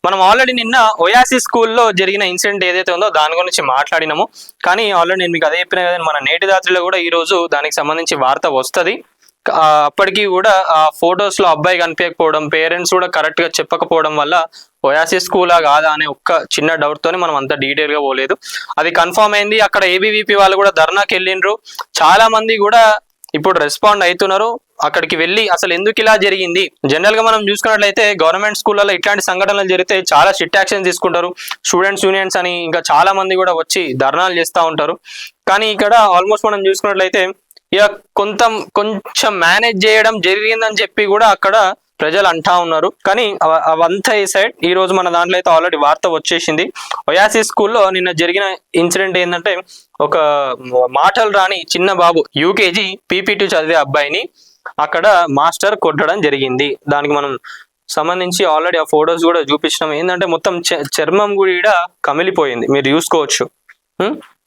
మనం ఆల్రెడీ నిన్న ఒయాసిస్ స్కూల్లో జరిగిన ఇన్సిడెంట్ ఏదైతే ఉందో దాని గురించి మాట్లాడినాము. కానీ ఆల్రెడీ నేను మీకు అదే చెప్పిన కదా, మన నేటి రాత్రిలో కూడా ఈ రోజు దానికి సంబంధించి వార్త వస్తుంది. అప్పటికి కూడా ఆ ఫొటోస్ లో అబ్బాయి కనిపించకపోవడం, పేరెంట్స్ కూడా కరెక్ట్ గా చెప్పకపోవడం వల్ల ఒయాసిస్ స్కూలా కాదా అనే ఒక్క చిన్న డౌట్ తోని మనం అంత డీటెయిల్ గా పోలేదు. అది కన్ఫర్మ్ అయింది. అక్కడ ఏబీవీపీ వాళ్ళు కూడా ధర్నాకి వెళ్ళిండ్రు. చాలా మంది కూడా ఇప్పుడు రెస్పాండ్ అవుతున్నారు. అక్కడికి వెళ్ళి అసలు ఎందుకు ఇలా జరిగింది, జనరల్ గా మనం చూసుకున్నట్లయితే గవర్నమెంట్ స్కూళ్ళలో ఇట్లాంటి సంఘటనలు జరిగితే చాలా స్ట్రిక్ట్ యాక్షన్ తీసుకుంటారు. స్టూడెంట్స్ యూనియన్స్ అని ఇంకా చాలా మంది కూడా వచ్చి ధర్నాలు చేస్తూ ఉంటారు. కానీ ఇక్కడ ఆల్మోస్ట్ మనం చూసుకున్నట్లయితే ఇక కొంచెం మేనేజ్ చేయడం జరిగిందని చెప్పి కూడా అక్కడ ప్రజలు అంటా ఉన్నారు. కానీ అవంతా ఈ సైడ్ ఈ రోజు మన దాంట్లో అయితే ఆల్రెడీ వార్త వచ్చేసింది. ఒయాసిస్ స్కూల్లో నిన్న జరిగిన ఇన్సిడెంట్ ఏంటంటే, ఒక మాటలు రాని చిన్న బాబు యూకేజీ పీపీ2 చదివే అబ్బాయిని అక్కడ మాస్టర్ కొట్టడం జరిగింది. దానికి మనం సంబంధించి ఆల్రెడీ ఆ ఫొటోస్ కూడా చూపించినాం. ఏంటంటే మొత్తం చర్మం కూడా కమిలిపోయింది, మీరు చూసుకోవచ్చు.